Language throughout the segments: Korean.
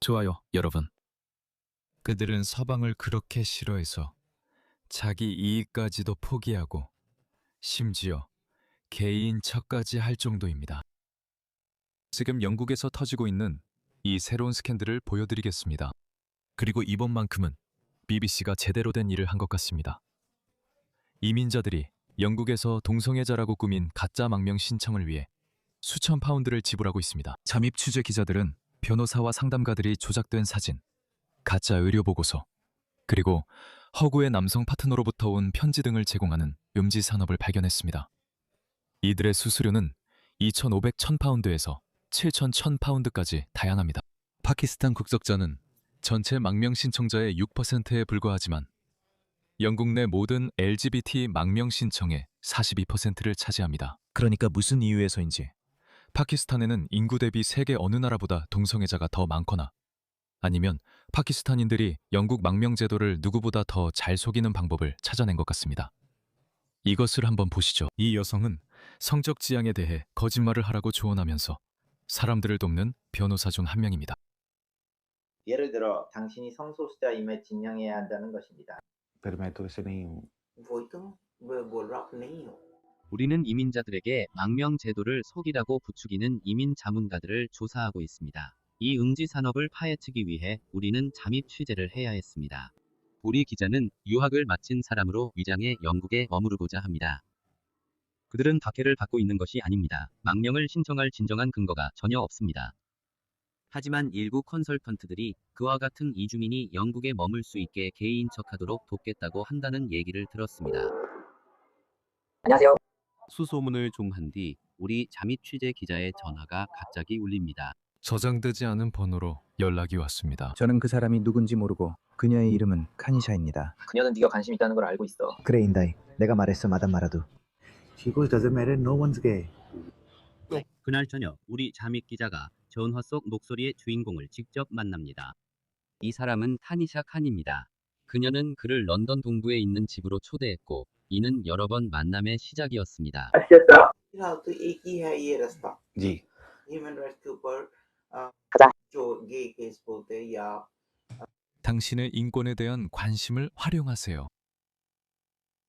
좋아요, 여러분. 그들은 서방을 그렇게 싫어해서 자기 이익까지도 포기하고 심지어 개인 척까지 할 정도입니다. 지금 영국에서 터지고 있는 이 새로운 스캔들을 보여드리겠습니다. 그리고 이번만큼은 BBC가 제대로 된 일을 한 것 같습니다. 이민자들이 영국에서 동성애자라고 꾸민 가짜 망명 신청을 위해 수천 파운드를 지불하고 있습니다. 잠입 취재 기자들은 변호사와 상담가들이 조작된 사진, 가짜 의료 보고서, 그리고 허구의 남성 파트너로부터 온 편지 등을 제공하는 음지 산업을 발견했습니다. 이들의 수수료는 2,500 1000파운드에서 7,000 1000파운드까지 다양합니다. 파키스탄 국적자는 전체 망명 신청자의 6%에 불과하지만 영국 내 모든 LGBT 망명 신청의 42%를 차지합니다. 그러니까 무슨 이유에서인지 파키스탄에는 인구 대비 세계 어느 나라보다 동성애자가 더 많거나 아니면 파키스탄인들이 영국 망명 제도를 누구보다 더 잘 속이는 방법을 찾아낸 것 같습니다. 이것을 한번 보시죠. 이 여성은 성적 지향에 대해 거짓말을 하라고 조언하면서 사람들을 돕는 변호사 중 한 명입니다. 예를 들어 당신이 성소수자임을 증명해야 한다는 것입니다. Permetto che se ne Voi तुम बोल रहा नहीं हो. 우리는 이민자들에게 망명 제도를 속이라고 부추기는 이민 자문가들을 조사하고 있습니다. 이 응지 산업을 파헤치기 위해 우리는 잠입 취재를 해야 했습니다. 우리 기자는 유학을 마친 사람으로 위장해 영국에 머무르고자 합니다. 그들은 박해를 받고 있는 것이 아닙니다. 망명을 신청할 진정한 근거가 전혀 없습니다. 하지만 일부 컨설턴트들이 그와 같은 이주민이 영국에 머물 수 있게 개인 척하도록 돕겠다고 한다는 얘기를 들었습니다. 안녕하세요. 수소문을 종한 뒤 우리 잠입 취재 기자의 전화가 갑자기 울립니다. 저장되지 않은 번호로 연락이 왔습니다. 저는 그 사람이 누군지 모르고 그녀의 이름은 카니샤입니다. 그녀는 네가 관심 있다는 걸 알고 있어. 그래 인다이, 내가 말했어 마담 마라두. She goes, doesn't matter, no one's gay. 그날 저녁 우리 잠입 기자가 전화 속 목소리의 주인공을 직접 만납니다. 이 사람은 타니샤 칸입니다. 그녀는 그를 런던 동부에 있는 집으로 초대했고 이는 여러 번 만남의 시작이었습니다. फिलहाल तो एक ही है ये रास्ता. जी ह्यूमन राइट्स के ऊपर जो गे केस बोलते हैं या 당신의 인권에 대한 관심을 활용하세요.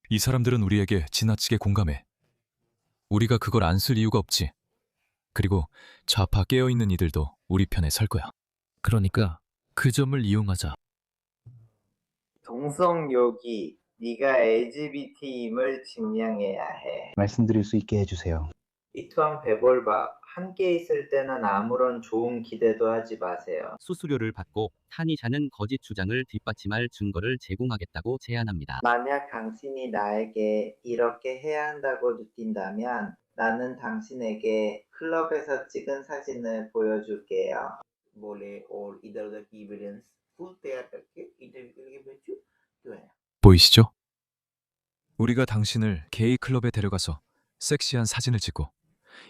이 사람들은 우리에게 지나치게 공감해. 우리가 그걸 안 쓸 이유가 없지. 그리고 좌파 깨어있는 이들도 우리 편에 설 거야. 그러니까 그 점을 이용하자. 동성욕이 네가 LGBT임을 증명해야 해. 말씀드릴 수 있게 해주세요. 이 또한 배볼바 함께 있을 때는 아무런 좋은 기대도 하지 마세요. 수수료를 받고 타니샤는 거짓 주장을 뒷받침할 증거를 제공하겠다고 제안합니다. 만약 당신이 나에게 이렇게 해야 한다고 느낀다면 나는 당신에게 클럽에서 찍은 사진을 보여줄게요. बोले और इधर-उधर की एविडेंस फुल तैयार करके इंटरव्यू के लिए भेजो क्यों है? 보이시죠? 우리가 당신을 게이 클럽에 데려가서 섹시한 사진을 찍고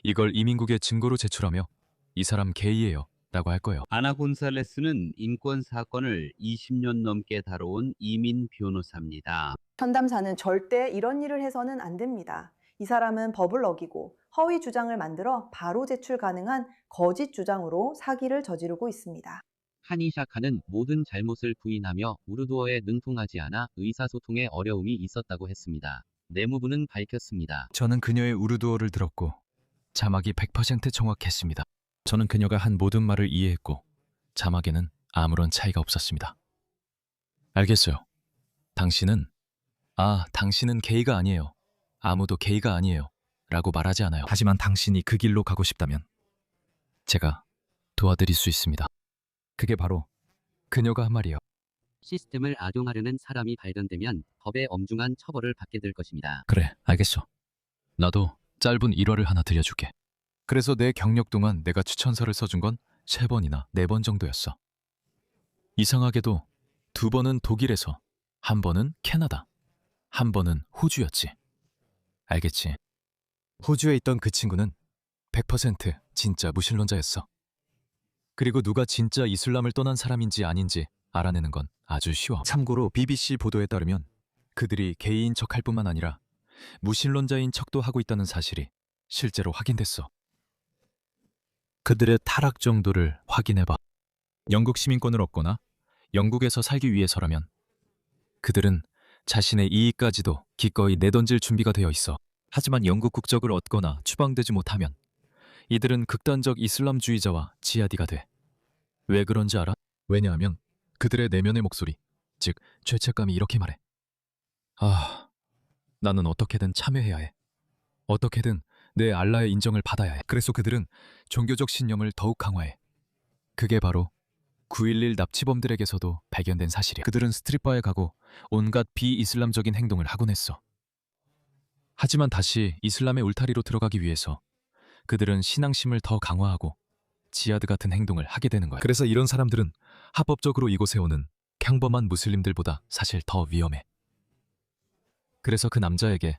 이걸 이민국의 증거로 제출하며 이 사람 게이예요 라고 할 거예요. 아나 곤살레스는 인권 사건을 20년 넘게 다뤄온 이민 변호사입니다. 현담사는 절대 이런 일을 해서는 안 됩니다. 이 사람은 법을 어기고 허위 주장을 만들어 바로 제출 가능한 거짓 주장으로 사기를 저지르고 있습니다. 카니샤 칸은 모든 잘못을 부인하며 우르두어에 능통하지 않아 의사소통에 어려움이 있었다고 했습니다. 내무부는 밝혔습니다. 저는 그녀의 우르두어를 들었고 자막이 100% 정확했습니다. 저는 그녀가 한 모든 말을 이해했고 자막에는 아무런 차이가 없었습니다. 알겠어요. 당신은 게이가 아니에요. 아무도 게이가 아니에요. 라고 말하지 않아요. 하지만 당신이 그 길로 가고 싶다면 제가 도와드릴 수 있습니다. 그게 바로 그녀가 한 말이에요. 시스템을 악용하려는 사람이 발견되면 법의 엄중한 처벌을 받게 될 것입니다. 그래, 알겠어. 나도 짧은 일화를 하나 들려줄게. 그래서 내 경력 동안 내가 추천서를 써준 건 3번이나 4번 정도였어. 이상하게도 2번은 독일에서, 1번은 캐나다, 1번은 호주였지. 알겠지? 호주에 있던 그 친구는 100% 진짜 무신론자였어. 그리고 누가 진짜 이슬람을 떠난 사람인지 아닌지 알아내는 건 아주 쉬워. 참고로 BBC 보도에 따르면 그들이 게이인 척할 뿐만 아니라 무신론자인 척도 하고 있다는 사실이 실제로 확인됐어. 그들의 타락 정도를 확인해봐. 영국 시민권을 얻거나 영국에서 살기 위해서라면 그들은 자신의 이익까지도 기꺼이 내던질 준비가 되어 있어. 하지만 영국 국적을 얻거나 추방되지 못하면 이들은 극단적 이슬람주의자와 지하디가 돼. 왜 그런지 알아? 왜냐하면 그들의 내면의 목소리, 즉 죄책감이 이렇게 말해. 아, 나는 어떻게든 참여해야 해. 어떻게든 내 알라의 인정을 받아야 해. 그래서 그들은 종교적 신념을 더욱 강화해. 그게 바로 9.11 납치범들에게서도 발견된 사실이야. 그들은 스트릿바에 가고 온갖 비이슬람적인 행동을 하곤 했어. 하지만 다시 이슬람의 울타리로 들어가기 위해서 그들은 신앙심을 더 강화하고 지하드 같은 행동을 하게 되는 거야. 그래서 이런 사람들은 합법적으로 이곳에 오는 평범한 무슬림들보다 사실 더 위험해. 그래서 그 남자에게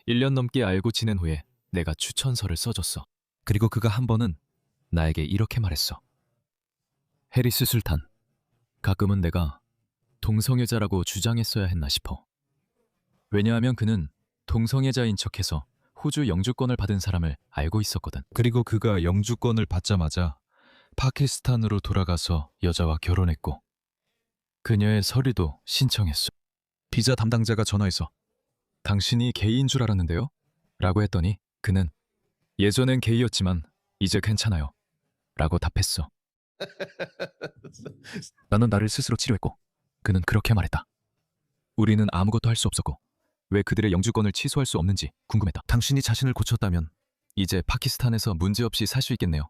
1년 넘게 알고 지낸 후에 내가 추천서를 써줬어. 그리고 그가 한 번은 나에게 이렇게 말했어. 해리스 술탄, 가끔은 내가 동성애자라고 주장했어야 했나 싶어. 왜냐하면 그는 동성애자인 척해서 호주 영주권을 받은 사람을 알고 있었거든. 그리고 그가 영주권을 받자마자 파키스탄으로 돌아가서 여자와 결혼했고 그녀의 서류도 신청했어. 비자 담당자가 전화해서 당신이 게이인 줄 알았는데요? 라고 했더니 그는 예전엔 게이였지만 이제 괜찮아요. 라고 답했어. 나는 나를 스스로 치료했고 그는 그렇게 말했다. 우리는 아무것도 할 수 없었고 왜 그들의 영주권을 취소할 수 없는지 궁금했다. 당신이 자신을 고쳤다면 이제 파키스탄에서 문제없이 살 수 있겠네요.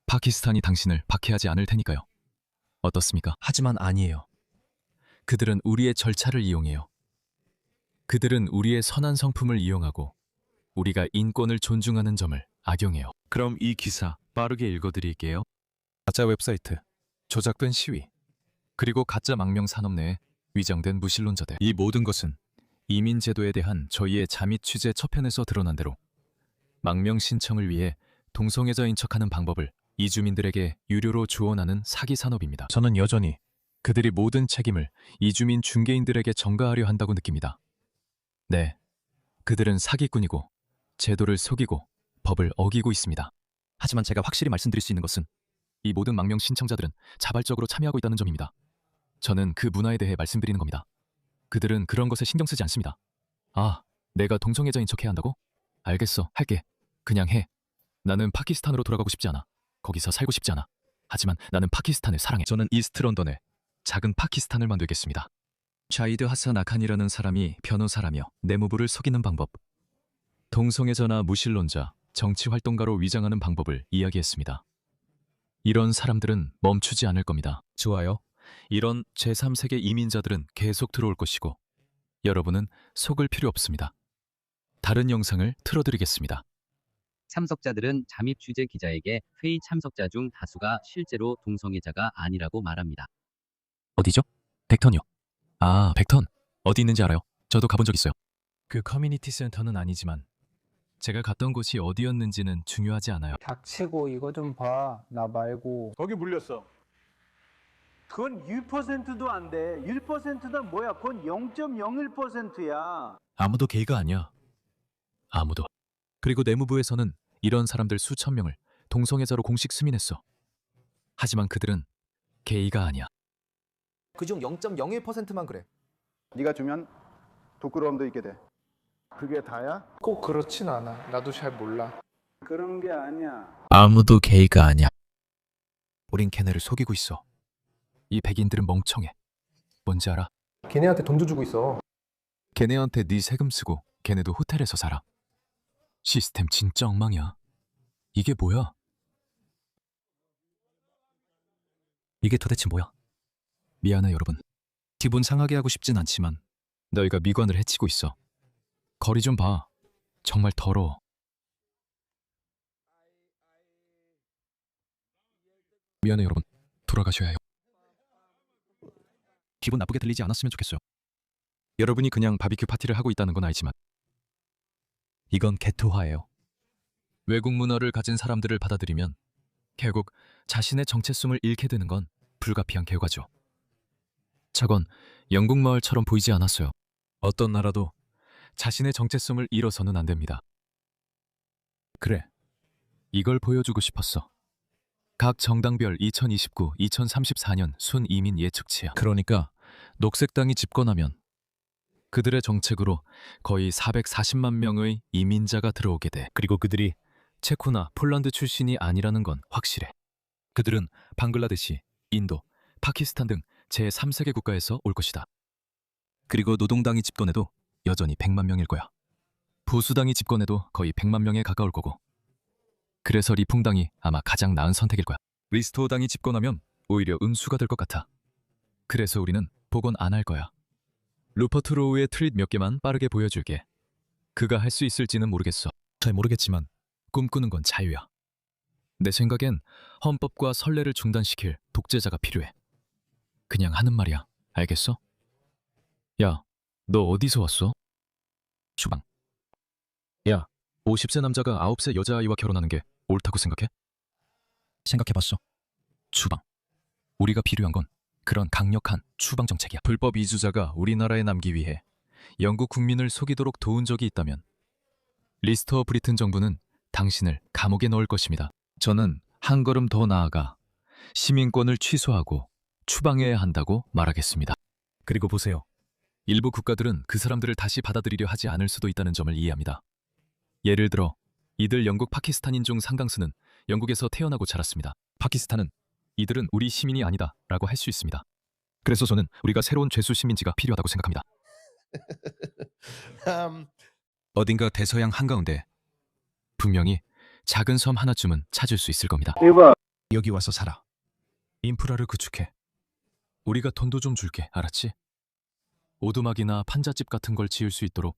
파키스탄이 당신을 박해하지 않을 테니까요. 어떻습니까? 하지만 아니에요. 그들은 우리의 절차를 이용해요. 그들은 우리의 선한 성품을 이용하고 우리가 인권을 존중하는 점을 악용해요. 그럼 이 기사 빠르게 읽어드릴게요. 가짜 웹사이트, 조작된 시위, 그리고 가짜 망명 산업 내에 위장된 무신론자들. 이 모든 것은 이민 제도에 대한 저희의 잠입 취재 첫 편에서 드러난 대로 망명 신청을 위해 동성애자인 척하는 방법을 이주민들에게 유료로 조언하는 사기 산업입니다. 저는 여전히 그들이 모든 책임을 이주민 중개인들에게 전가하려 한다고 느낍니다. 네, 그들은 사기꾼이고 제도를 속이고 법을 어기고 있습니다. 하지만 제가 확실히 말씀드릴 수 있는 것은 이 모든 망명 신청자들은 자발적으로 참여하고 있다는 점입니다. 저는 그 문화에 대해 말씀드리는 겁니다. 그들은 그런 것에 신경 쓰지 않습니다. 아, 내가 동성애자인 척 해야 한다고? 알겠어, 할게. 그냥 해. 나는 파키스탄으로 돌아가고 싶지 않아. 거기서 살고 싶지 않아. 하지만 나는 파키스탄을 사랑해. 저는 이스트 런던에 작은 파키스탄을 만들겠습니다. 샤이드 하산 아칸이라는 사람이 변호사라며 내무부를 속이는 방법, 동성애자나 무신론자, 정치활동가로 위장하는 방법을 이야기했습니다. 이런 사람들은 멈추지 않을 겁니다. 좋아요. 이런 제3세계 이민자들은 계속 들어올 것이고 여러분은 속을 필요 없습니다. 다른 영상을 틀어드리겠습니다. 참석자들은 잠입 취재 기자에게 회의 참석자 중 다수가 실제로 동성애자가 아니라고 말합니다. 어디죠? 벡턴이요. 아, 벡턴. 어디 있는지 알아요. 저도 가본 적 있어요. 그 커뮤니티 센터는 아니지만 제가 갔던 곳이 어디였는지는 중요하지 않아요. 닥치고 이거 좀 봐. 나 말고. 거기 물렸어. 그건 1%도 안 돼. 1%다 뭐야? 그건 0.01%야. 아무도 게이가 아니야. 아무도. 그리고 내무부에서는 이런 사람들 수천 명을 동성애자로 공식 승인했어. 하지만 그들은 게이가 아니야. 그중 0.01%만 그래. 네가 주면 부끄러움도 있게 돼. 그게 다야? 꼭 그렇진 않아. 나도 잘 몰라. 그런 게 아니야. 아무도 게이가 아니야. 우린 걔네를 속이고 있어. 이 백인들은 멍청해. 뭔지 알아? 걔네한테 돈도 주고 있어. 걔네한테 네 세금 쓰고 걔네도 호텔에서 살아. 시스템 진짜 엉망이야. 이게 뭐야? 이게 도대체 뭐야? 미안해 여러분. 기분 상하게 하고 싶진 않지만 너희가 미관을 해치고 있어. 거리 좀 봐. 정말 더러워. 미안해 여러분. 돌아가셔야 해요. 기분 나쁘게 들리지 않았으면 좋겠어요. 여러분이 그냥 바비큐 파티를 하고 있다는 건 알지만 이건 개토화예요. 외국 문화를 가진 사람들을 받아들이면 결국 자신의 정체성을 잃게 되는 건 불가피한 결과죠. 저건 영국 마을처럼 보이지 않았어요. 어떤 나라도 자신의 정체성을 잃어서는 안 됩니다. 그래, 이걸 보여주고 싶었어. 각 정당별 2029, 2034년 순 이민 예측치야. 그러니까 녹색당이 집권하면 그들의 정책으로 거의 440만 명의 이민자가 들어오게 돼. 그리고 그들이 체코나 폴란드 출신이 아니라는 건 확실해. 그들은 방글라데시, 인도, 파키스탄 등 제3세계 국가에서 올 것이다. 그리고 노동당이 집권해도 여전히 100만 명일 거야. 보수당이 집권해도 거의 100만 명에 가까울 거고. 그래서 리풍당이 아마 가장 나은 선택일 거야. 리스토어당이 집권하면 오히려 음수가 될 것 같아. 그래서 우리는 복원 안 할 거야. 루퍼트 로우의 트윗 몇 개만 빠르게 보여줄게. 그가 할 수 있을지는 모르겠어. 잘 모르겠지만 꿈꾸는 건 자유야. 내 생각엔 헌법과 선례를 중단시킬 독재자가 필요해. 그냥 하는 말이야. 알겠어? 야, 너 어디서 왔어? 주방. 야, 50세 남자가 9세 여자아이와 결혼하는 게 옳다고 생각해? 생각해봤어. 추방. 우리가 필요한 건 그런 강력한 추방 정책이야. 불법 이주자가 우리나라에 남기 위해 영국 국민을 속이도록 도운 적이 있다면 리스터 브리튼 정부는 당신을 감옥에 넣을 것입니다. 저는 한 걸음 더 나아가 시민권을 취소하고 추방해야 한다고 말하겠습니다. 그리고 보세요. 일부 국가들은 그 사람들을 다시 받아들이려 하지 않을 수도 있다는 점을 이해합니다. 예를 들어 이들 영국 파키스탄인 중 상당수는 영국에서 태어나고 자랐습니다. 파키스탄은 이들은 우리 시민이 아니다 라고 할 수 있습니다. 그래서 저는 우리가 새로운 죄수 시민지가 필요하다고 생각합니다. 어딘가 대서양 한가운데 분명히 작은 섬 하나쯤은 찾을 수 있을 겁니다. 여기 와서 살아. 인프라를 구축해. 우리가 돈도 좀 줄게. 알았지? 오두막이나 판잣집 같은 걸 지을 수 있도록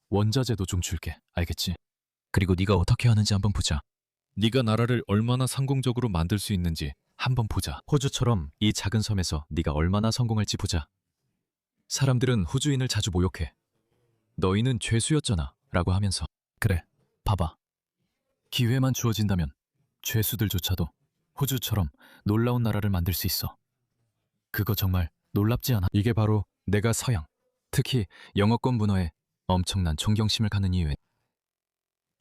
원자재도 좀 줄게. 알겠지? 그리고 네가 어떻게 하는지 한번 보자. 네가 나라를 얼마나 성공적으로 만들 수 있는지 한번 보자. 호주처럼 이 작은 섬에서 네가 얼마나 성공할지 보자. 사람들은 호주인을 자주 모욕해. 너희는 죄수였잖아 라고 하면서. 그래, 봐봐. 기회만 주어진다면 죄수들조차도 호주처럼 놀라운 나라를 만들 수 있어. 그거 정말 놀랍지 않아? 이게 바로 내가 서양, 특히 영어권 문화에 엄청난 존경심을 갖는 이유에.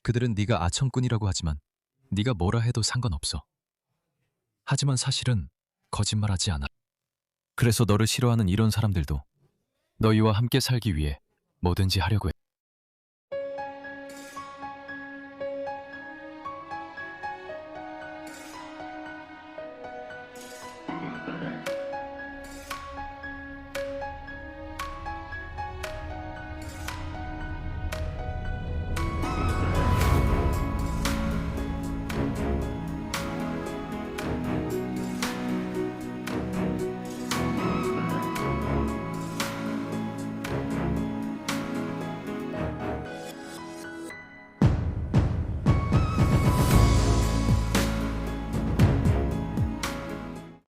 그들은 네가 아청꾼이라고 하지만 네가 뭐라 해도 상관없어. 하지만 사실은 거짓말하지 않아. 그래서 너를 싫어하는 이런 사람들도 너희와 함께 살기 위해 뭐든지 하려고 해.